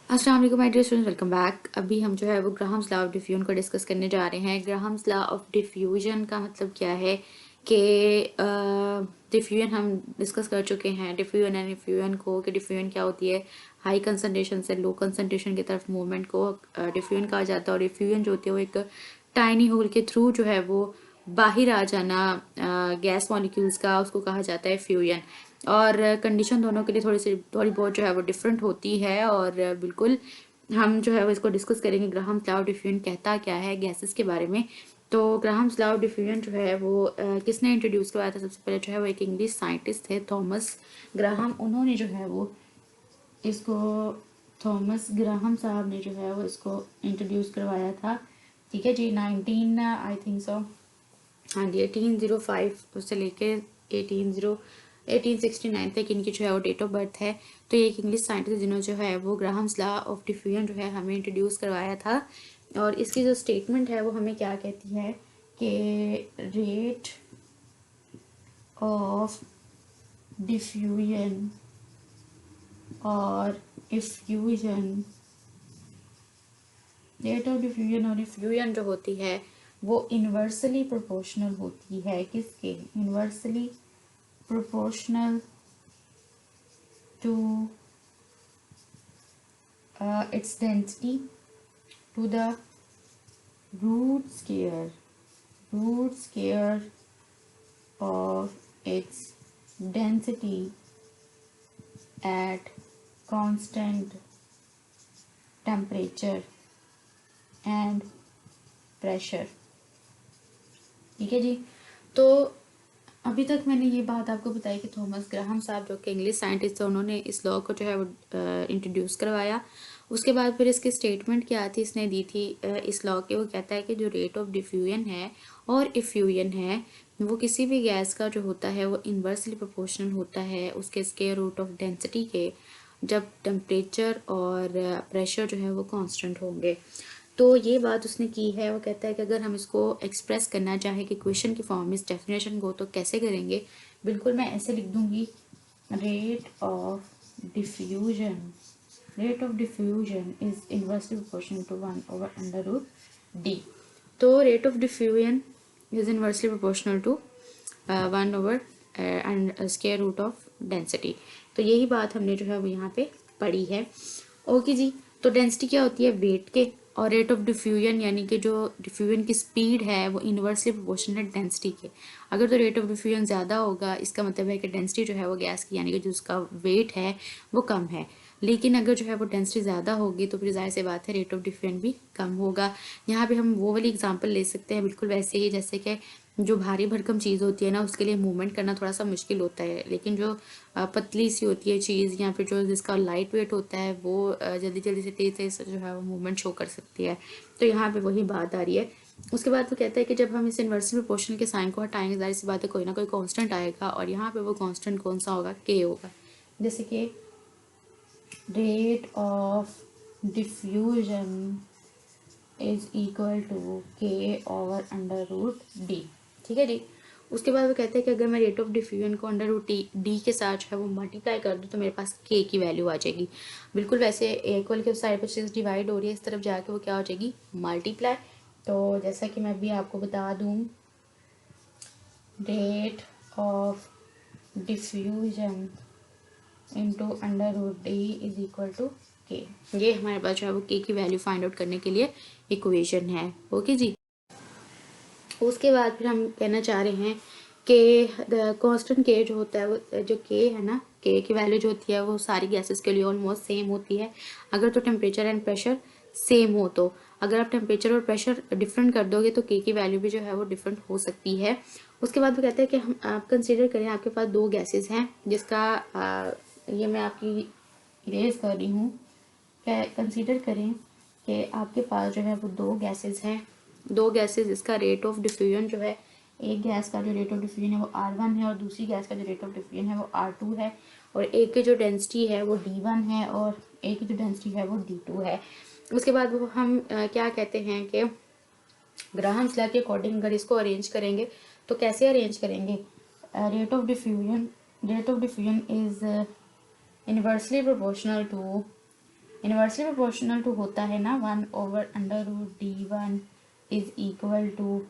अस्सलाम वालेकुम my dear students, welcome back. अभी हम जो है वो ग्राहम्स लॉ ऑफ डिफ्यूजन को डिस्कस करने जा रहे हैं। ग्राहम्स लॉ ऑफ डिफ्यूजन का मतलब क्या है कि डिफ्यूजन हम डिस्कस कर चुके हैं, डिफ्यूजन एंड इफ्यूजन को, कि डिफ्यूजन क्या होती है। हाई कंसंट्रेशन से लो कंसंट्रेशन की तरफ मूवमेंट को डिफ्यूजन कहा जाता है, और इफ्यूजन जो होती है वो एक टाइनी होल के थ्रू जो है वो बाहर आ जाना गैस मॉलिक्यूल्स का, उसको कहा जाता है फ्यूजन। और कंडीशन दोनों के लिए थोड़ी बहुत जो है वो डिफरेंट होती है, और बिल्कुल हम जो है वो इसको डिस्कस करेंगे। ग्राहम्स लॉ ऑफ डिफ्यूजन कहता क्या है गैसेस के बारे में। तो ग्राहम्स लॉ ऑफ डिफ्यूजन जो है वो किसने इंट्रोड्यूस करवाया था? सबसे पहले जो है वो एक इंग्लिश साइंटिस्ट थे, थॉमस ग्राहम। उन्होंने जो है वो इसको, थॉमस ग्राहम साहब ने जो है वो इसको इंट्रोड्यूस करवाया था। ठीक है जी, 19 आई थिंक सो, हाँ जी, 1805 से लेके 1869 तक इनकी जो है वो डेट ऑफ बर्थ है। तो ये एक इंग्लिश साइंटिस्ट जिन्होंने जो है वो ग्राहम्स लॉ ऑफ डिफ्यूजन जो है हमें इंट्रोड्यूस करवाया था। और इसकी जो स्टेटमेंट है वो हमें क्या कहती है कि रेट ऑफ डिफ्यूजन और इफ्यूजन, रेट ऑफ डिफ्यूजन और इफ्यूजन जो होती है वो इन्वर्सली प्रोपोर्शनल होती है। किसके? Inversely proportional to its density to the root square of its density at constant temperature and pressure। ठीक है जी। तो अभी तक मैंने ये बात आपको बताई कि थॉमस ग्राहम साहब जो कि इंग्लिश साइंटिस्ट थे, उन्होंने इस लॉ को जो है वो इंट्रोड्यूस करवाया। उसके बाद फिर इसकी स्टेटमेंट क्या थी, इसने दी थी इस लॉ की। वो कहता है कि जो रेट ऑफ डिफ्यूजन है और इफ्यूजन है वो किसी भी गैस का जो होता है वो इन्वर्सली प्रोपोर्शनल होता है उसके स्क्वायर रूट ऑफ डेंसिटी के, जब टेम्परेचर और प्रेशर जो है वो कांस्टेंट होंगे। तो ये बात उसने की है। वो कहता है कि अगर हम इसको एक्सप्रेस करना चाहें कि क्वेश्चन की फॉर्म में इस डेफिनेशन को, तो कैसे करेंगे? बिल्कुल मैं ऐसे लिख दूंगी, rate of diffusion, rate of diffusion is inversely proportional to 1/√d। तो rate of diffusion is inversely proportional to 1 and square root of density. तो यही बात हमने जो है वो यहाँ पे पढ़ी है। ओके जी। तो डेंसिटी क्या होती है? वेट के। और रेट ऑफ डिफ्यूजन यानी कि जो डिफ्यूजन की स्पीड है वो इन्वर्सली प्रोपोर्शनल है डेंसिटी के। अगर तो रेट ऑफ डिफ्यूजन ज़्यादा होगा, इसका मतलब है कि डेंसिटी जो है वो गैस की यानी कि जो उसका वेट है वो कम है। लेकिन अगर जो है वो डेंसिटी ज़्यादा होगी तो फिर जाहिर सी बात है रेट ऑफ डिफ्यूजन भी कम होगा। यहाँ पे हम वो वाली एग्जांपल ले सकते हैं, बिल्कुल वैसे ही जैसे कि जो भारी भरकम चीज़ होती है ना, उसके लिए मूवमेंट करना थोड़ा सा मुश्किल होता है, लेकिन जो पतली सी होती है चीज़ या फिर जो जिसका लाइट वेट होता है वो जल्दी जल्दी से तेज़ तेज़ जो है वो मूवमेंट शो कर सकती है। तो यहाँ पे वही बात आ रही है। उसके बाद वो कहता है कि जब हम इस इन्वर्सली प्रोपोर्शनल के साइन को हटाएंगे, जाहिर सी बात है कोई ना कोई कांस्टेंट आएगा, और यहाँ पे वो कांस्टेंट कौन सा होगा? के होगा। जैसे कि rate of diffusion is equal to K over √d। ठीक है जी। उसके बाद वो कहते हैं कि अगर मैं रेट ऑफ डिफ्यूजन को √d के साथ जो है वो मल्टीप्लाई कर दूँ तो मेरे पास k की वैल्यू आ जाएगी। बिल्कुल वैसे इक्वल के साइड पर चीज़ डिवाइड हो रही है, इस तरफ जाके वो क्या हो जाएगी? मल्टीप्लाई। तो जैसा कि मैं अभी आपको बता दूँ, rate of diffusion into √d is equal to K. ये हमारे पास जो है वो के की वैल्यू फाइंड आउट करने के लिए इक्वेशन है। ओके जी। उसके बाद फिर हम कहना चाह रहे हैं कि कांस्टेंट के जो होता है वो, जो के है ना, के की वैल्यू जो होती है वो सारी गैसेस के लिए ऑलमोस्ट सेम होती है, अगर तो टेम्परेचर एंड प्रेशर सेम हो तो। अगर आप टेम्परेचर और प्रेशर डिफरेंट कर दोगे तो के की वैल्यू भी जो है वो डिफरेंट हो सकती है। उसके बाद वो कहते हैं कि हम, आप कंसिडर करें आपके पास दो गैसेस हैं, जिसका ये मैं आपकी इरेज कर रही हूँ। कंसीडर करें कि आपके पास जो है वो दो गैसेस हैं, दो गैसेस जिसका रेट ऑफ डिफ्यूजन जो है, एक गैस का जो रेट ऑफ डिफ्यूजन है वो R1 है और दूसरी गैस का जो रेट ऑफ डिफ्यूजन है वो R2 है, और एक की जो डेंसिटी है वो D1 है और एक की जो डेंसिटी है वो D2 है। उसके बाद वो हम क्या कहते हैं कि ग्राहम्स लॉ के अकॉर्डिंग अगर इसको अरेंज करेंगे तो कैसे अरेंज करेंगे? Rate of diffusion, rate of diffusion is inversely proportional to inversely proportional to होता है ना 1/√D1 इज इक्वल टू,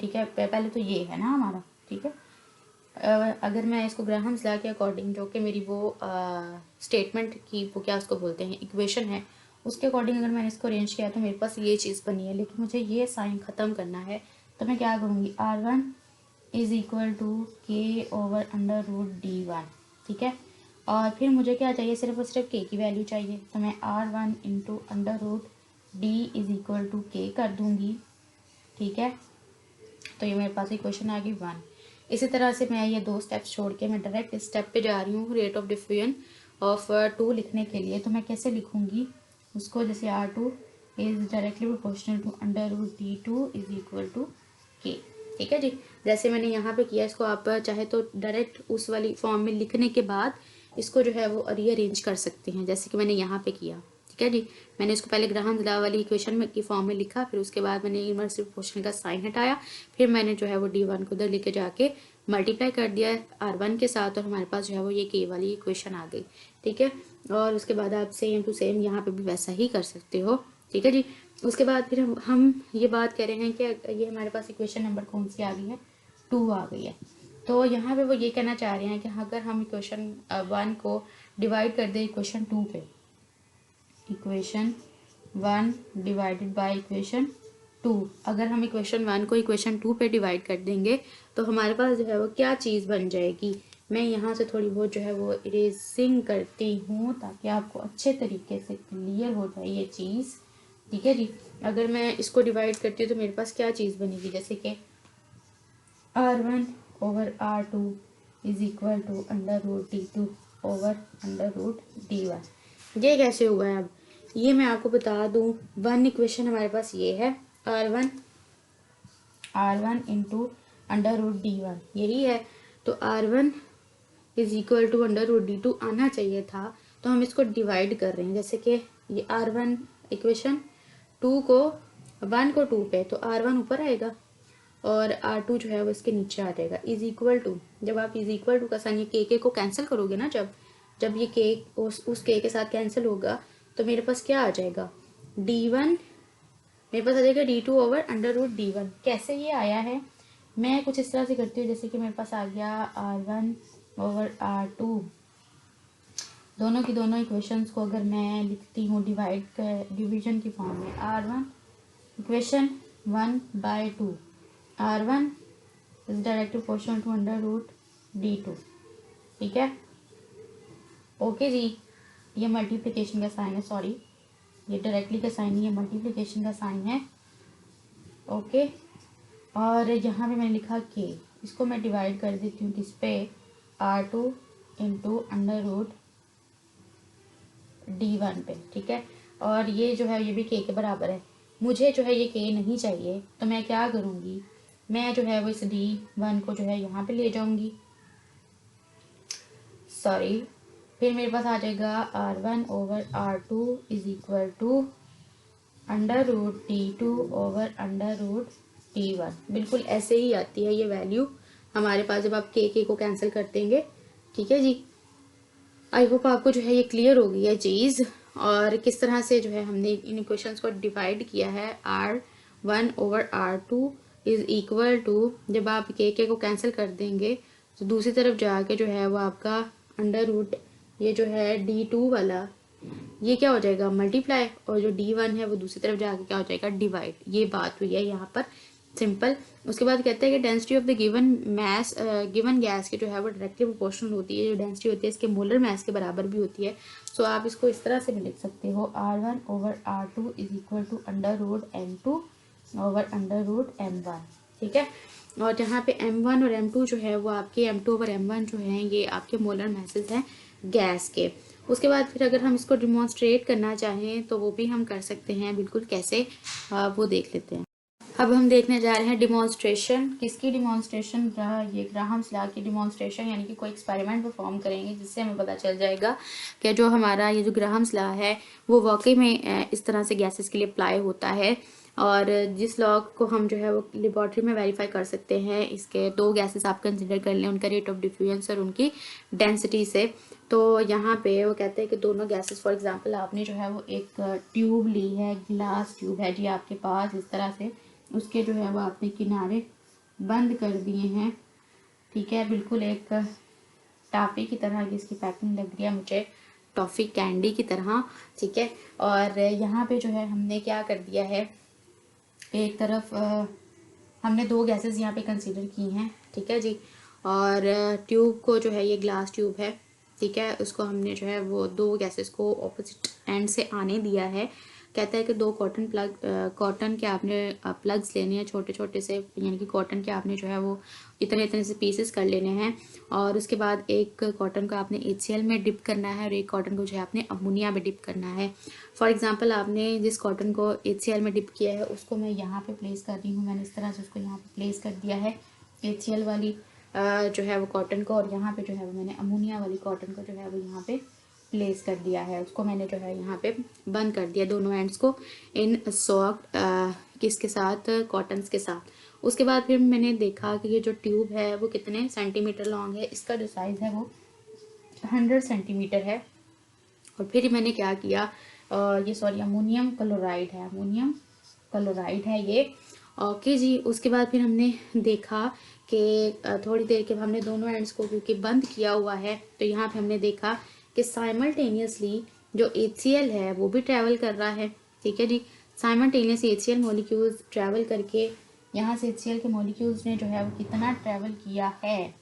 ठीक है, पहले तो ये है ना हमारा, ठीक है। अगर मैं इसको ग्राहम्स लॉ के अकॉर्डिंग, जो कि मेरी वो स्टेटमेंट की वो क्या उसको बोलते हैं, इक्वेशन है, उसके अकॉर्डिंग अगर मैंने इसको अरेंज किया तो मेरे पास ये चीज़ बनी है। लेकिन मुझे ये साइन ख़त्म करना है, तो मैं क्या करूँगी, R1 is equal to K/√D1, ठीक है। और फिर मुझे क्या चाहिए, सिर्फ और सिर्फ K की वैल्यू चाहिए, तो मैं R1 into √D is equal to K कर दूँगी, ठीक है। तो ये मेरे पास इक्वेशन आ गई 1। इसी तरह से मैं ये 2 स्टेप्स छोड़ के मैं डायरेक्ट स्टेप पे जा रही हूँ रेट ऑफ डिफ्यूजन ऑफ 2 लिखने के लिए। तो मैं कैसे लिखूँगी उसको, जैसे R2 is directly proportional to √D2 is equal to K, ठीक है जी। जैसे मैंने यहाँ पे किया, इसको आप चाहे तो डायरेक्ट उस वाली फॉर्म में लिखने के बाद इसको जो है वो रीअरेंज कर सकते हैं, जैसे कि मैंने यहाँ पे किया, ठीक है जी। मैंने इसको पहले ग्राहम्स लॉ वाली इक्वेशन में की फॉर्म में लिखा, फिर उसके बाद मैंने इनवर्स प्रोपोर्शनल का साइन हटाया, फिर मैंने जो है वो D1 को उधर लेके जाके मल्टीप्लाई कर दिया R1 के साथ, और हमारे पास जो है वो ये K वाली इक्वेशन आ गई, ठीक है। और उसके बाद आप सेम टू सेम यहाँ पे भी वैसा ही कर सकते हो, ठीक है जी। उसके बाद फिर हम ये बात कर रहे हैं कि ये हमारे पास इक्वेशन नंबर कौन सी आ गई है, 2 आ गई है। तो यहाँ पे वो ये कहना चाह रहे हैं कि अगर हम इक्वेशन 1 को डिवाइड कर दें इक्वेशन 2 पे, इक्वेशन 1 डिवाइडेड बाय इक्वेशन 2, अगर हम इक्वेशन 1 को इक्वेशन 2 पे डिवाइड कर देंगे तो हमारे पास जो है वो क्या चीज़ बन जाएगी। मैं यहाँ से थोड़ी बहुत जो है वो इरेजिंग करती हूँ ताकि आपको अच्छे तरीके से क्लियर हो जाए ये चीज़, ठीक है जी। अगर मैं इसको डिवाइड करती हूँ तो मेरे पास क्या चीज़ बनेगी, जैसे कि R1/R2 is equal to √D2/√D1। ये कैसे हुआ है, अब ये मैं आपको बता दूं। 1 इक्वेशन हमारे पास ये है, R1 इंटू √D1 यही है। तो R1 is equal to √D2 आना चाहिए था, तो हम इसको डिवाइड कर रहे हैं, जैसे कि ये R1 इक्वेशन 2 को 1 को 2 पे, तो R1 ऊपर आएगा और R2 जो है वो इसके नीचे आ जाएगा, इज इक्वल टू। जब आप इज इक्वल टू का साइन ये के को कैंसिल करोगे ना, जब ये के उस के साथ कैंसिल होगा तो मेरे पास क्या आ जाएगा, D1 मेरे पास आ जाएगा D2/√D1। कैसे ये आया है, मैं कुछ इस तरह से करती हूँ, जैसे कि मेरे पास आ गया R1/R2, दोनों की दोनों इक्वेशंस को अगर मैं लिखती हूँ डिवीजन की फॉर्म में, R1 equation 1/2, R1 is direct proportional to √D2, ठीक है। ओके जी, ये मल्टीप्लिकेशन का साइन है, सॉरी ये डायरेक्टली का साइन नहीं है, मल्टीप्लिकेशन का साइन है, ओके। और यहाँ पे मैंने लिखा K, इसको मैं डिवाइड कर देती हूँ किस पे, R2 इंटू √D1 पे, ठीक है। और ये जो है ये भी K के बराबर है। मुझे जो है ये K नहीं चाहिए, तो मैं क्या करूँगी, मैं जो है वो इस D1 को जो है यहाँ पे ले जाऊँगी, सॉरी। फिर मेरे पास आ जाएगा R1/R2 is equal to √D2/√D1। बिल्कुल ऐसे ही आती है ये वैल्यू हमारे पास जब आप के को कैंसिल कर देंगे, ठीक है जी। आई होप आपको जो है ये क्लियर हो गई है चीज़, और किस तरह से जो है हमने इन इक्वेशंस को डिवाइड किया है। R1/R2 इज इक्वल टू, जब आप के को कैंसिल कर देंगे तो दूसरी तरफ जाके जो है वो आपका अंडर रूट, ये जो है D2 वाला ये क्या हो जाएगा, मल्टीप्लाई, और जो D1 है वो दूसरी तरफ जाके क्या हो जाएगा, डिवाइड। ये बात हुई है यहाँ पर सिंपल। उसके बाद कहते हैं कि density of the given mass, given gas की जो है वो डायरेक्टली प्रोपोर्शनल होती है, जो डेंसिटी होती है इसके मोलर मैस के बराबर भी होती है। सो आप इसको इस तरह से भी लिख सकते हो, R1/R2 is equal to √M2/√M1, ठीक है। और जहाँ पे M1 और M2 जो है वो आपके M2/M1 जो है ये आपके मोलर मैसेज हैं गैस के। उसके बाद फिर अगर हम इसको डिमॉन्स्ट्रेट करना चाहें तो वो भी हम कर सकते हैं, बिल्कुल कैसे वो देख लेते हैं। अब हम देखने जा रहे हैं डिमॉन्स्ट्रेशन। किसकी डिमॉन्स्ट्रेशन, ये ग्राहम्स लॉ की डिमॉन्स्ट्रेशन, यानी कि कोई एक्सपेरिमेंट परफॉर्म करेंगे जिससे हमें पता चल जाएगा कि जो हमारा ये जो ग्राहम्स लॉ है वो वाकई में इस तरह से गैसेस के लिए अप्लाई होता है। और जिस लॉ को हम जो है वो लेबॉर्ट्री में वेरीफाई कर सकते हैं, इसके दो गैसेस आप कंसिडर कर लें, उनका रेट ऑफ डिफ्यूजन और उनकी डेंसिटी से। तो यहाँ पे वो कहते हैं कि दोनों गैसेस, फॉर एग्जांपल आपने जो है वो एक ट्यूब ली है, ग्लास ट्यूब है जी आपके पास इस तरह से, उसके जो है वो आपने किनारे बंद कर दिए हैं, ठीक है, बिल्कुल एक टॉफ़ी की तरह की इसकी पैकिंग लग रही है मुझे, टॉफ़ी कैंडी की तरह, ठीक है। और यहाँ पे जो है हमने क्या कर दिया है, एक तरफ हमने दो गैसेस यहाँ पे कंसीडर की हैं, ठीक है जी। और ट्यूब को जो है, ये ग्लास ट्यूब है, ठीक है, उसको हमने जो है वो दो गैसेस को ऑपोजिट एंड से आने दिया है। कहता है कि दो कॉटन के आपने प्लग्स लेने हैं छोटे छोटे से, यानी कि कॉटन के आपने जो है वो इतने इतने से पीसेस कर लेने हैं, और उसके बाद एक कॉटन को आपने HCl में डिप करना है और एक कॉटन को जो है आपने अमोनिया में डिप करना है। फॉर एग्जांपल आपने जिस कॉटन को HCl में डिप किया है उसको मैं यहाँ पे प्लेस कर रही हूँ, मैंने इस तरह से उसको यहाँ पे प्लेस कर दिया है HCl वाली जो है वो कॉटन को, और यहाँ पे जो है वो मैंने अमोनिया वाली कॉटन को जो है वो यहाँ पे प्लेस कर दिया है, उसको मैंने जो है यहाँ पे बंद कर दिया दोनों एंड्स को इन सॉफ्ट किसके साथ, कॉटन्स के साथ। उसके बाद फिर मैंने देखा कि ये जो ट्यूब है वो कितने सेंटीमीटर लॉन्ग है, इसका जो साइज़ है वो 100 सेंटीमीटर है। और फिर मैंने क्या किया, ये सॉरी अमोनियम क्लोराइड है, अमोनियम क्लोराइड है ये, ओके जी। उसके बाद फिर हमने देखा कि थोड़ी देर के हमने दोनों एंड्स को क्योंकि बंद किया हुआ है, तो यहाँ पे हमने देखा कि साइमल्टेनियसली जो HCl है वो भी ट्रैवल कर रहा है, ठीक है जी। साइमल्टेनियसली HCl मॉलिक्यूल्स ट्रैवल करके यहाँ से HCl के मॉलिक्यूल्स ने जो है वो कितना ट्रैवल किया है,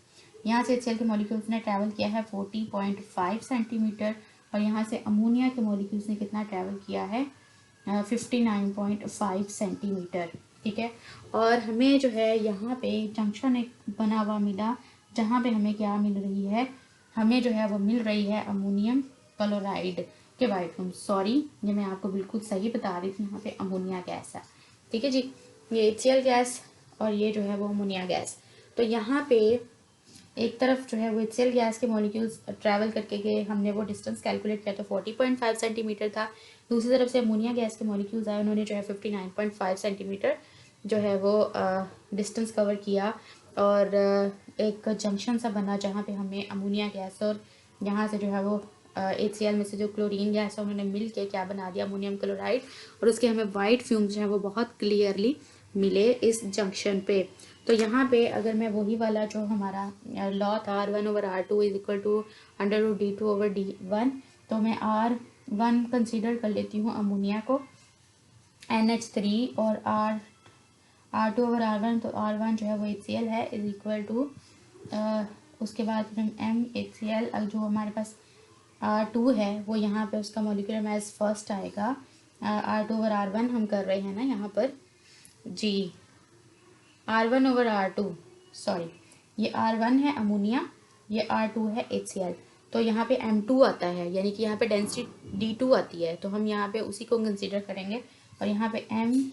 यहाँ से HCl के मॉलिक्यूल्स ने ट्रैवल किया है 40.5 सेंटीमीटर, और यहाँ से अमोनिया के मॉलिक्यूल्स ने कितना ट्रैवल किया है 59.5 सेंटीमीटर, ठीक है। और हमें जो है यहाँ पे जंक्शन एक बना हुआ मिला, जहाँ पे हमें क्या मिल रही है, हमें जो है वो मिल रही है अमोनियम क्लोराइड के वाइट रूम, सॉरी ये मैं आपको बिल्कुल सही बता रही थी, यहाँ पे अमोनिया गैस है, ठीक है जी। ये HCl गैस और ये जो है वो अमोनिया गैस। तो यहाँ पे एक तरफ जो है वो HCl गैस के मॉलिक्यूल्स ट्रैवल करके गए, हमने वो डिस्टेंस कैलकुलेट किया तो 40.5 सेंटीमीटर था। दूसरी तरफ से अमोनिया गैस के मॉलिक्यूल्स आए, उन्होंने जो है 59.5 सेंटीमीटर जो है वो डिस्टेंस कवर किया, और एक जंक्शन सा बना जहाँ पे हमें अमोनिया गैस और यहाँ से जो है वो HCl में से जो क्लोरीन गैस है उन्होंने मिल के क्या बना दिया, अमोनियम क्लोराइड, और उसके हमें वाइट फ्यूम्स जो हैं वो बहुत क्लियरली मिले इस जंक्शन पे। तो यहाँ पे अगर मैं वही वाला जो हमारा लॉ था R1/R2 is equal to √D2/D1, तो मैं R1 कंसीडर कर लेती हूँ अमोनिया को, NH3, और R2/R1, तो R1 जो है वो HCl है इज इक्वल टू उसके बाद फिर MHCl जो हमारे पास R2 है वो यहाँ पे उसका मॉलिक्यूलर मास फर्स्ट आएगा, R2/R1 हम कर रहे हैं ना यहाँ पर जी, R1/R2, सॉरी ये R1 है अमोनिया, ये R2 है HCl, तो यहाँ पे M2 आता है, यानी कि यहाँ पे डेंसिटी D2 आती है, तो हम यहाँ पे उसी को कंसीडर करेंगे, और यहाँ पे M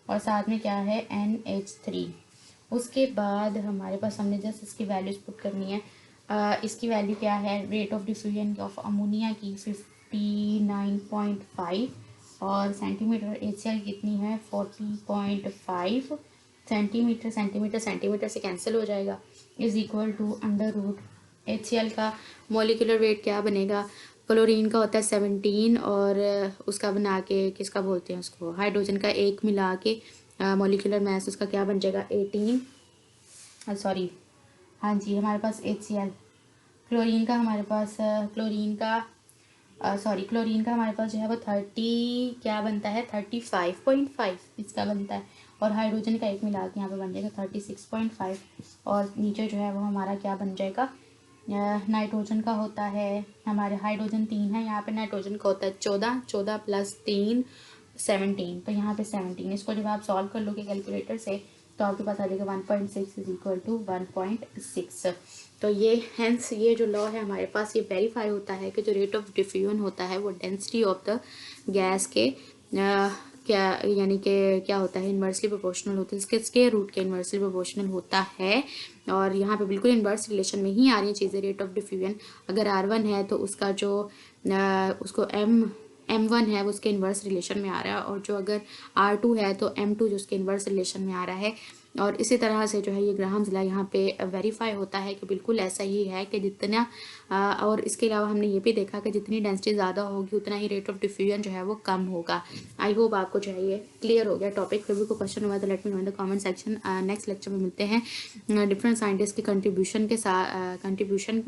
और साथ में क्या है NH3। उसके बाद हमारे पास हमने जस्ट इसकी वैल्यूज पुट करनी है, इसकी वैल्यू क्या है, rate of diffusion of ammonia की 59.5, और सेंटीमीटर HCl कितनी है 40.5 सेंटीमीटर, सेंटीमीटर से कैंसिल हो जाएगा, इज इक्वल टू √HCl का मॉलिक्यूलर वेट क्या बनेगा, क्लोरीन का होता है 17, और उसका बना के किसका बोलते हैं उसको, हाइड्रोजन का एक मिला के मॉलिक्यूलर मास उसका क्या बन जाएगा 18, सॉरी हाँ जी हमारे पास HCl, क्लोरीन का हमारे पास क्लोरीन का हमारे पास जो है वो 30 क्या बनता है 35.5 इसका बनता है, और हाइड्रोजन का एक मिला के यहाँ पे बन जाएगा 36.5, और नीचे जो है वो हमारा क्या बन जाएगा, नाइट्रोजन का होता है, हमारे हाइड्रोजन 3 है, यहाँ पे नाइट्रोजन का होता है 14 प्लस 3 17, तो यहाँ पे 17, इसको जब आप सॉल्व कर लोगे कैलकुलेटर से तो आपके पास आ जाएगा 1.6 इज इक्वल टू 1.6। तो ये हेंस ये जो लॉ है हमारे पास ये वेरीफाई होता है कि जो रेट ऑफ डिफ्यूजन होता है वो डेंसिटी ऑफ द गैस के क्या यानी कि क्या होता है इन्वर्सली प्रोपोर्शनल होता है, इसके स्क्वायर रूट के इन्वर्सली प्रोपोर्शनल होता है, और यहाँ पे बिल्कुल इन्वर्स रिलेशन में ही आ रही है चीज़ें। रेट ऑफ डिफ्यूजन अगर R1 है तो उसका जो उसको M M1 है वो उसके इन्वर्स रिलेशन में आ रहा है, और जो अगर R2 है तो M2 जो उसके इन्वर्स रिलेशन में आ रहा है। और इसी तरह से जो है ये ग्राहम्स लॉ यहाँ पे वेरीफाई होता है कि बिल्कुल ऐसा ही है कि जितना और इसके अलावा हमने ये भी देखा कि जितनी डेंसिटी ज़्यादा होगी उतना ही रेट ऑफ डिफ्यूजन जो है वो कम होगा। आई होप आपको जो है ये क्लियर हो गया टॉपिक। फिर भी कोई क्वेश्चन हुआ तो let me know in the comment section. Next lecture में मिलते हैं डिफरेंट साइंटिस्ट की कंट्रीब्यूशन के साथ, कंट्रीब्यूशन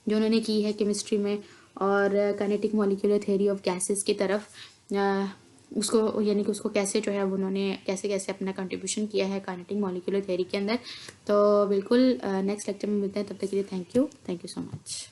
जो उन्होंने की है केमिस्ट्री में, और kinetic molecular theory of gases की तरफ, उसको यानी कि उसको कैसे जो है उन्होंने कैसे कैसे अपना कंट्रीब्यूशन किया है काइनेटिक मॉलिक्यूलर थ्योरी के अंदर। तो बिल्कुल नेक्स्ट लेक्चर में मिलते हैं, तब तक के लिए थैंक यू सो मच।